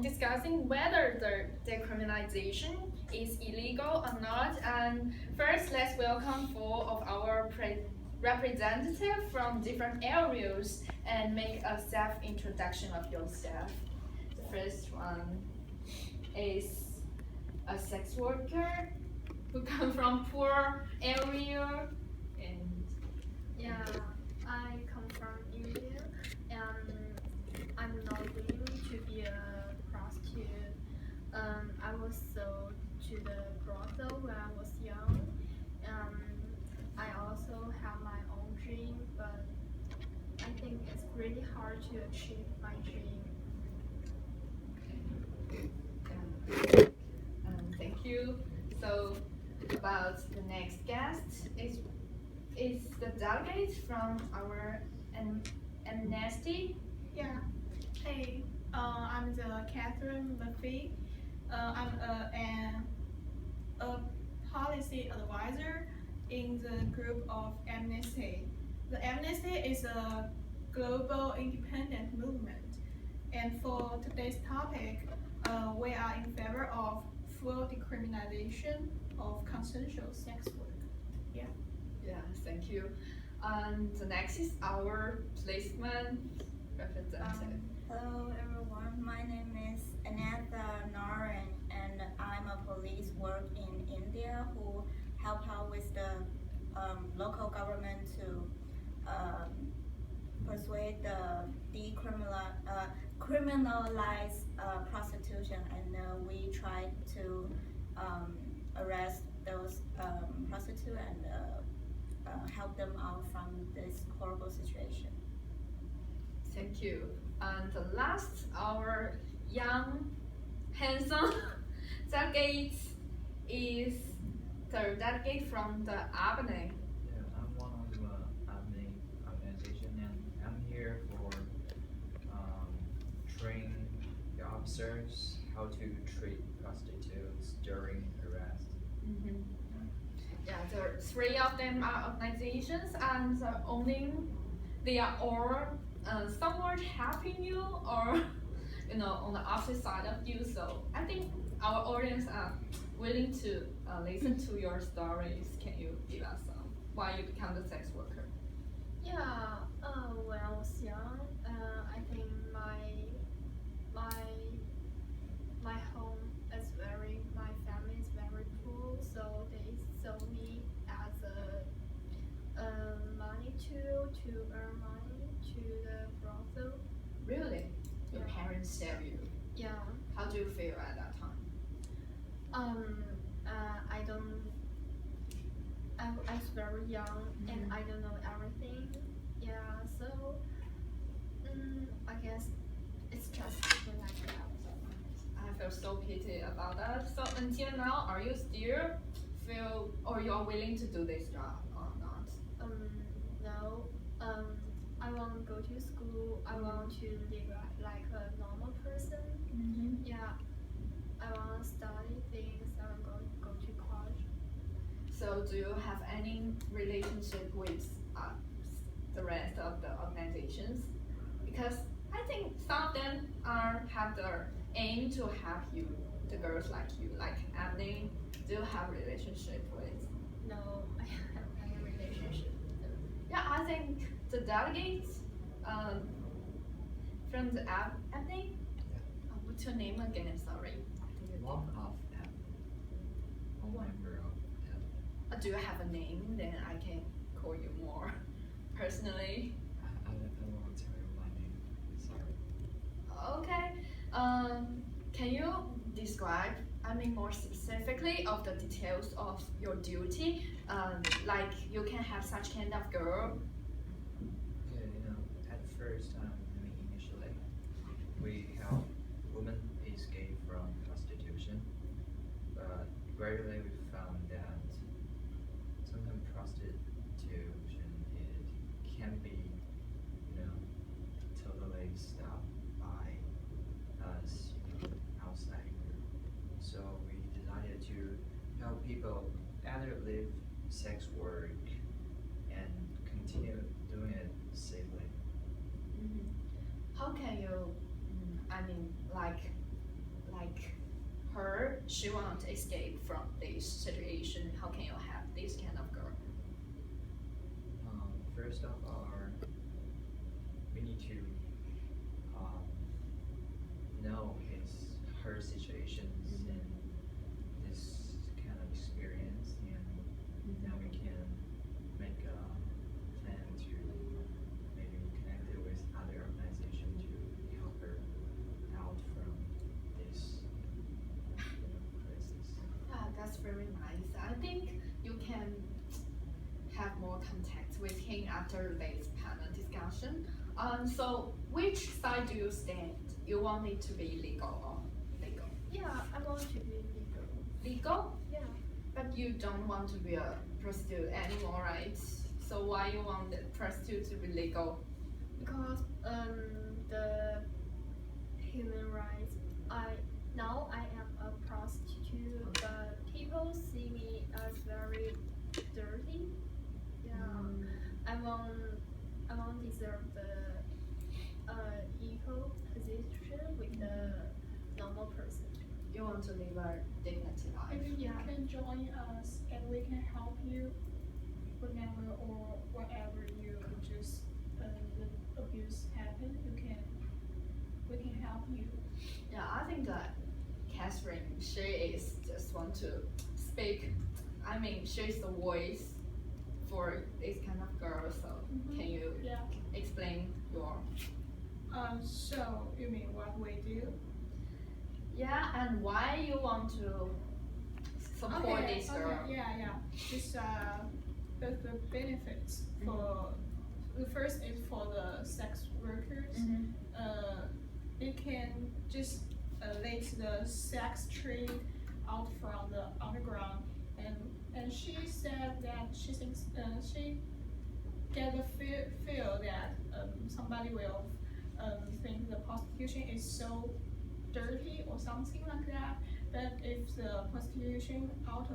on discussing whether the decriminalization is illegal or not. And first, let's welcome four of our representatives from different areas and make a self-introduction of yourself. The first one is a sex worker who come from poor area and Yeah, I come from India and I'm not willing to be a prostitute. I was sold to the brothel when I was young. Um, I also have my own dream, but I think it's really hard to achieve my dream. thank you. So about the next guest is the delegate from our amnesty. Yeah. Hey, I'm the Catherine Murphy. I'm a policy advisor in the group of Amnesty. The Amnesty is a global independent movement, and for today's topic, we are in favor of full decriminalization of consensual sex work. Yeah, thank you. And the next is our policeman representative. Hello everyone, my name is Anantha Naran and I'm a police work in India who help out with the local government to persuade the criminalize prostitution, and we try to arrest those prostitutes and help them out from this horrible situation. Thank you. And the last, our young, handsome delegate is the delegate from the Albany. Yeah, I'm one of the admin organization, and I'm here for train the officers how to treat prostitutes during arrest. Mm-hmm. Yeah, there are three of them are organizations, and they are all somewhat helping you or on the opposite side of you. So I think our audience are willing to listen to your stories. Can you give us why you become the sex worker? Yeah, when I was young, I think my home is my family is very poor, so they sold me as a money to earn money to the brothel. Really? Your Yeah. parents sell you. Yeah. How do you feel at that time? I don't. I was very young and I don't know everything. Yeah, so I guess it's just something like that. I feel so pity about that. So until now, are you still feel or you are willing to do this job or not? No. I want to go to school. I want to live like a normal person. Yeah. I want to study things. I want to go to college. So do you have any relationship with the rest of the organizations? Because I think some of them have the aim to help you, the girls like you, like Emily. Do you have relationship with? No, I have any relationship with them. Yeah, I think the delegates from the Emily. What's your name again? Sorry. One of them. One member of them. Do you have a name? Then I can call you more personally. I don't want to tell you my name. Sorry. Okay. Can you describe, more specifically of the details of your duty? Like you can have such kind of girl. Yeah, at first, initially, we help women escape from prostitution, but gradually we found that sometimes prostitution it can be, totally stopped by us, outside group. So we decided to help people either live sex work and continue doing it safely. How can you, like she want to escape from this situation, how can you help this kind of girl? First of all, we need to know her situations and this kind of experience, and then we can make a plan to maybe connect it with other organization to help her out from this crisis. Yeah, that's very nice. I think you can have more contact with him after this panel discussion. So which side do you stand? You want it to be legal or legal? Yeah, I want to be legal. Legal? Yeah. But you don't want to be a prostitute anymore, right? So why you want the prostitute to be legal? Because the human rights, now I am a prostitute, but people see me as very dirty. Yeah, I won't deserve the equal position with the normal person. You want to live a dignity life. Maybe you Yeah. can join us and we can help you whenever or wherever you just the abuse happen. We can help you. Yeah, I think that Catherine, she is just want to speak. I mean, she's the voice for this kind of girl. So can you Yeah. explain your? So you mean what we do? Yeah, and why you want to support this girl? Yeah. Just the benefits for the first is for the sex workers. It can just let the sex trade out from the underground, and she said that she thinks she get the feel that somebody will think the prostitution is so dirty or something like that. But if the prostitution out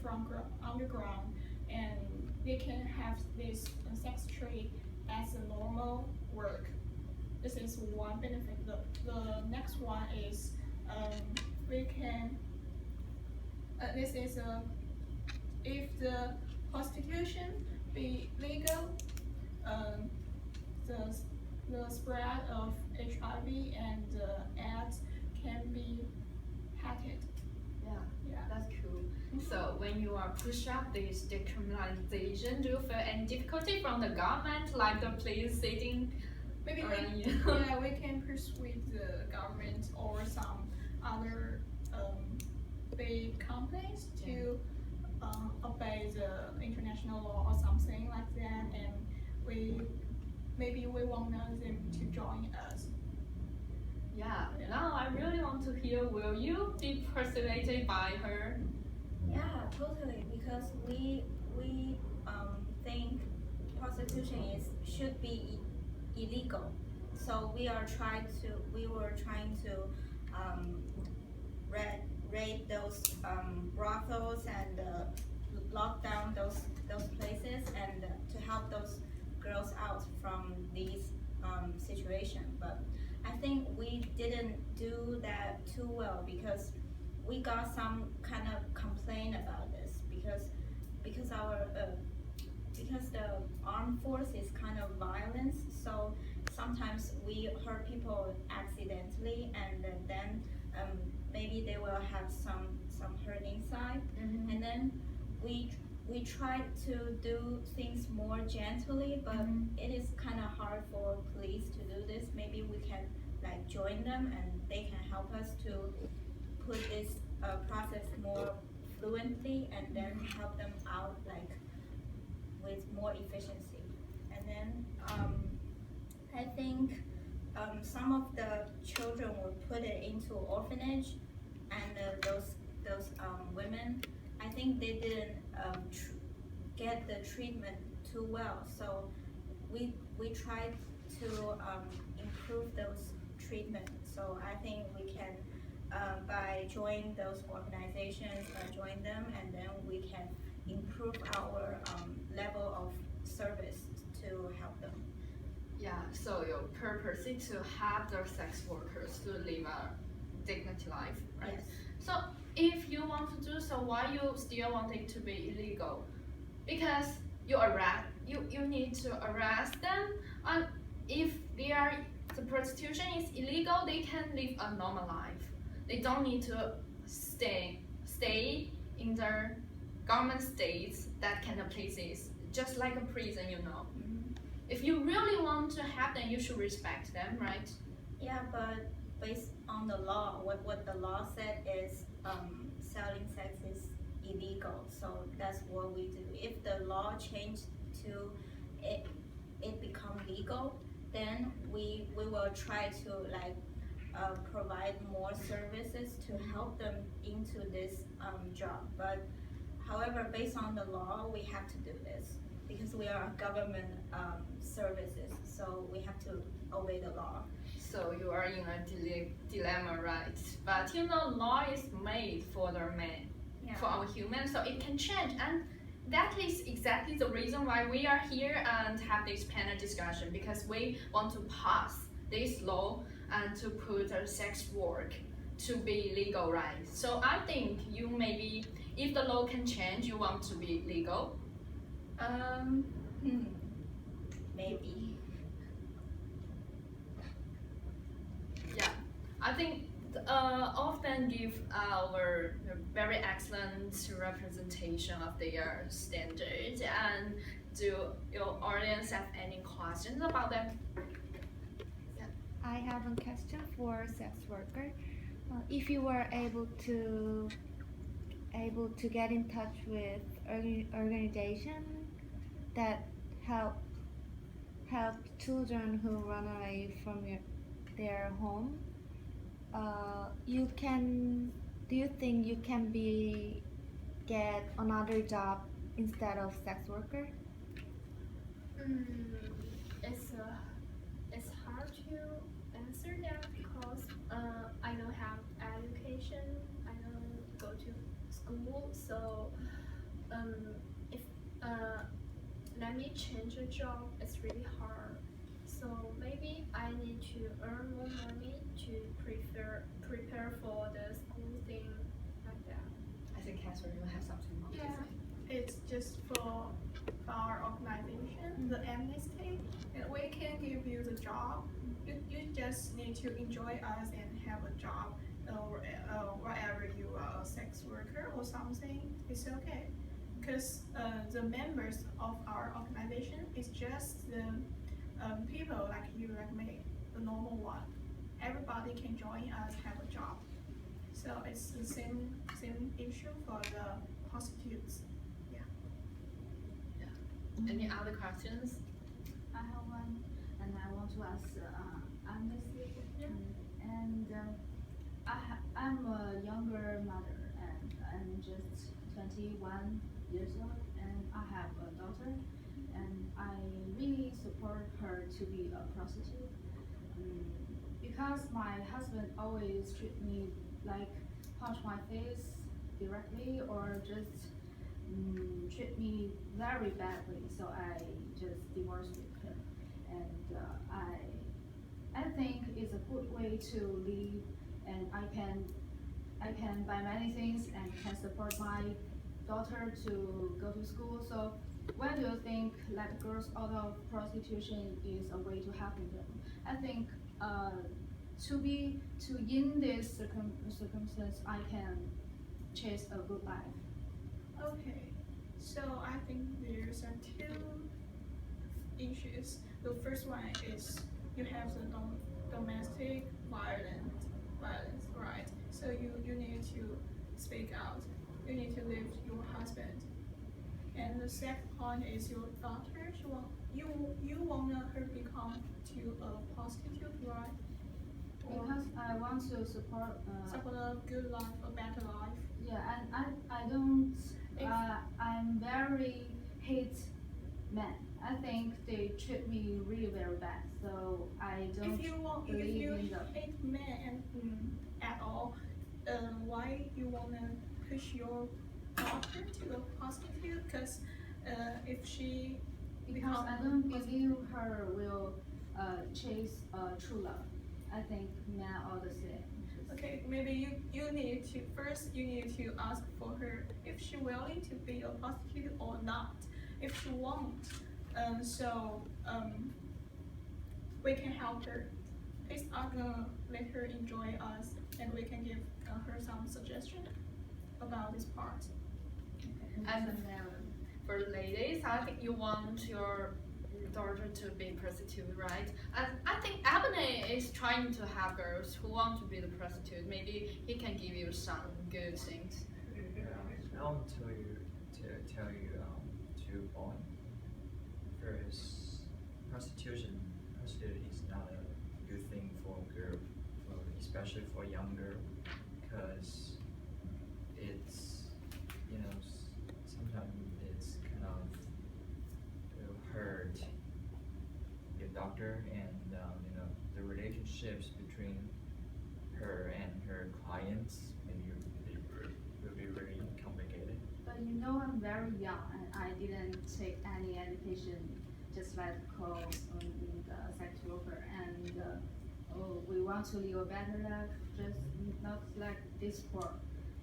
from underground, and they can have this sex trade as a normal work. This is one benefit. The next one is we can. This is if the prostitution be legal, the spread of HIV and AIDS can be hacked. Yeah. That's cool. So when you are push up this decriminalization, do you feel any difficulty from the government, like the police sitting Maybe around you? we can persuade the government or some other big companies to obey the international law or something like that, and maybe we want them to join us. Yeah. Now I really want to hear. Will you be persuaded by her? Yeah, totally. Because we think prostitution should be illegal. So we were trying to raid those brothels and lock down those places and to help those girls out from these situations. But I think we didn't do that too well because we got some kind of complaint about this because the armed force is kind of violence, so sometimes we hurt people accidentally, and then maybe they will have some hurt inside, and then we try to do things more gently, but it is kind of hard for police to do this. Maybe we can like join them, and they can help us to put this process more fluently, and then help them out like with more efficiency. And then I think some of the children were put it into orphanage, and those women, I think they didn't get the treatment too well. So we tried to improve those treatment. So I think we can by joining those organizations, join them, and then we can improve our level of service to help them. Yeah. So your purpose is to help the sex workers to live a dignity life, right? Yes. So if you want to do so, why you still want it to be illegal? Because you need to arrest them, and if the prostitution is illegal, they can live a normal life. They don't need to stay in their government states, that kind of places, just like a prison, you know. If you really want to have them, you should respect them, right? Yeah, but based on the law, what the law said is selling sex is illegal. So that's what we do. If the law changed to it become legal, then we will try to like provide more services to help them into this job. But however, based on the law, we have to do this because we are government services, so we have to obey the law. So you are in a dilemma, right? But you know, law is made for the man, for our humans, so it can change. And that is exactly the reason why we are here and have this panel discussion, because we want to pass this law and to put sex work to be legal, right? So I think you maybe, if the law can change, you want to be legal. Maybe. Yeah, I think often give our very excellent representation of their standards. And do your audience have any questions about them? I have a question for sex worker. If you were able to get in touch with organization that help children who run away from their home, do you think you can get another job instead of sex worker? It's hard to answer that because I don't have education. I don't go to school, so if let me change a job, it's really hard. So maybe I need to earn more money to prepare for the school thing like that. I think Catherine, you have something more to Yeah. say. It's just for our organization, the Amnesty, and we can give you the job. You just need to enjoy us and have a job, or wherever you are a sex worker or something, it's okay. Because the members of our organization is just the people like you, like me, the normal one. Everybody can join us, have a job. So it's the same issue for the prostitutes. Any other questions? I have one, and I want to ask Amnesty. And I'm a younger mother, and I'm just 21 years old, and I have a daughter, and I really support her to be a prostitute. Because my husband always treat me like punch my face directly or just treat me very badly, so I just divorced with him. And I think it's a good way to live, and I can buy many things and can support my daughter to go to school. So when do you think let girls out of prostitution is a way to helping them? I think in this circumstance I can chase a good life. Okay, so I think there's two issues. The first one is you have the domestic violence, right? So you need to speak out. You need to leave your husband. And the second point is your daughter. You want her become to a prostitute, right? Because I want to support a good life, a better life. yeah, and I don't I'm very hate men. I think they treat me really very bad, so I don't If believe you in them. hate men at all, why you wanna push your daughter to a prostitute? Because if she Because I don't believe her will chase true love. I think men are the same. Okay, maybe you need to first you need to ask for her if she willing to be a prostitute or not. If she won't, we can help her. It's not gonna let her enjoy us, and we can give her some suggestion about this part. And for ladies, I think you want your daughter to be prostitute, right? And I think Ebony is trying to have girls who want to be the prostitute. Maybe he can give you some good things. I want to tell you 2 points. First, prostitution is not a good thing for a girl, especially for young girl, because it's sometimes it's kind of will hurt your doctor and the relationships between her and her clients maybe will be really complicated. But you know, I'm very young and I didn't take any education, just like clothes in the sex worker. And we want to live a better life, just not like this poor.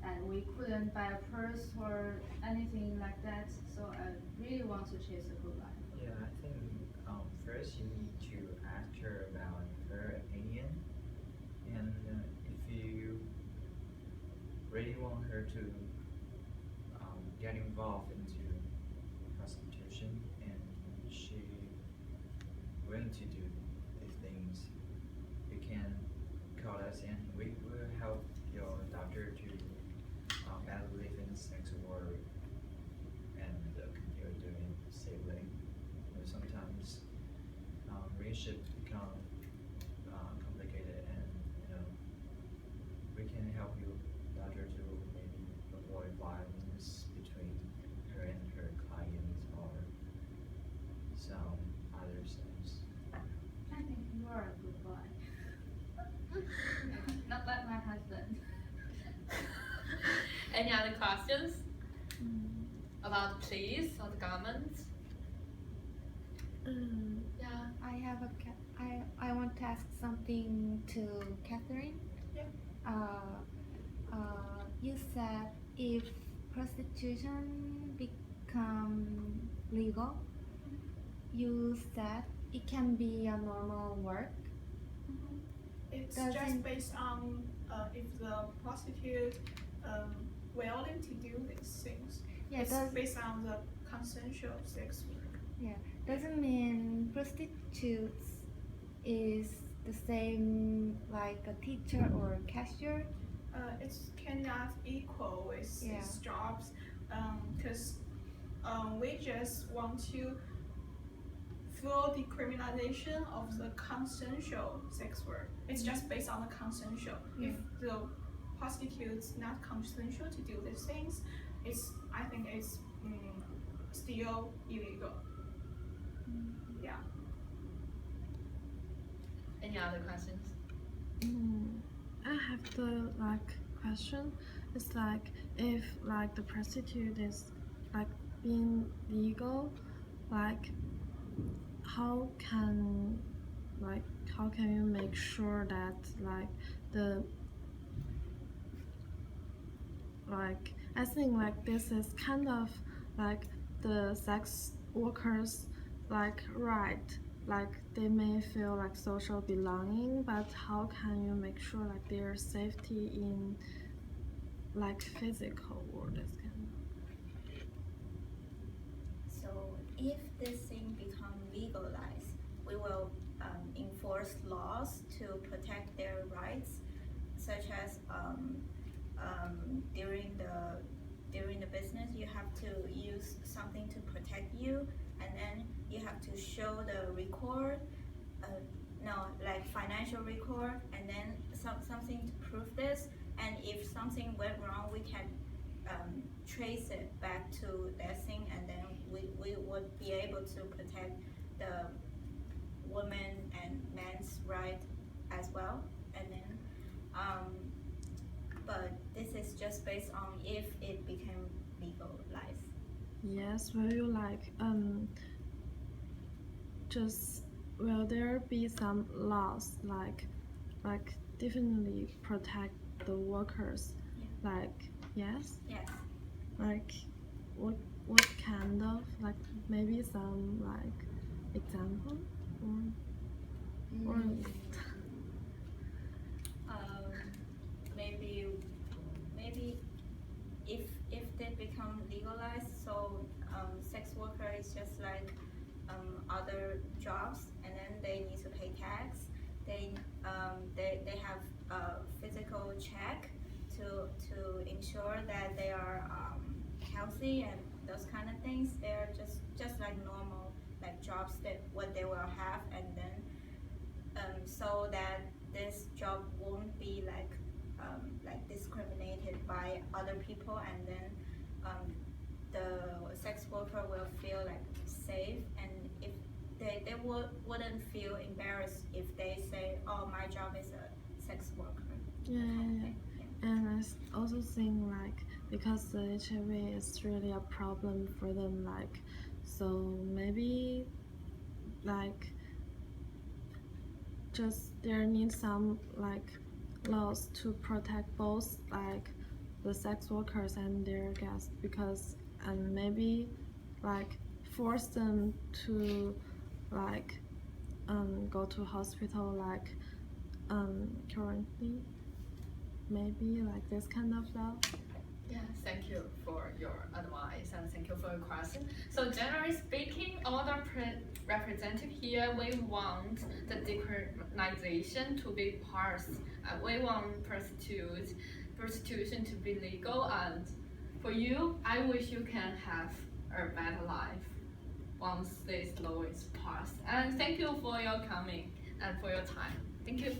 And we couldn't buy a purse or anything like that. So I really want to chase a good life. Yeah, I think first you need to ask her about her opinion, and if you really want her to get involved into prostitution and she willing to do these things, you can call us and we will help your daughter to better live in sex work and continue doing safely. Sometimes relationships become complicated, and we can help your daughter to maybe avoid violence between her and her clients or some other things. I think you are a good boy. Not like my husband. Any other questions about police or the government? Yeah. I want to ask something to Catherine. Yeah. You said if prostitution become legal, you said it can be a normal work. It's Doesn't- just based on if the prostitute willing to do these things. Yeah, It's does based on the consensual sex work. doesn't mean prostitutes is the same like a teacher or a cashier. It's cannot equal with Yeah. these jobs, because we just want to full decriminalization of the consensual sex work. It's just based on the consensual. Yeah. If the prostitute's not consensual to do these things, I think it's still illegal. Yeah. Any other questions? I have the question. It's like if the prostitute is being legal, how can you make sure that I think this is kind of the sex workers right, they may feel social belonging, but how can you make sure their safety in physical or this kind of? So if this thing become legalized, we will enforce laws to protect their rights, such as during the business you have to use something to protect you, and then you have to show the record, financial record, and then something to prove this. And if something went wrong, we can trace it back to that thing, and then we would be able to protect the woman and man's right as well. And then, but this is just based on if it became legalized. Yes, will you will there be some laws definitely protect the workers. Yeah. Like yes, Yes. like what kind of like maybe some like example or Maybe if they become legalized, so sex worker is just like other jobs, and then they need to pay tax. They have a physical check to ensure that they are healthy and those kind of things. They're just like normal like jobs that what they will have, and then so that this job won't be like discriminated by other people, and then the sex worker will feel like safe, and if they wouldn't feel embarrassed if they say, oh, my job is a sex worker. yeah, that kind of yeah. thing. Yeah. And also think like because the HIV is really a problem for them, like so maybe like just there needs some like laws to protect both like the sex workers and their guests, because and maybe like force them to like go to hospital like currently, maybe like this kind of law. Yeah, thank you for your advice and thank you for your question. So generally speaking, all the representative here, we want the decriminalization to be passed. We want prostitution to be legal, and for you, I wish you can have a better life once this law is passed. And thank you for your coming and for your time. Thank you.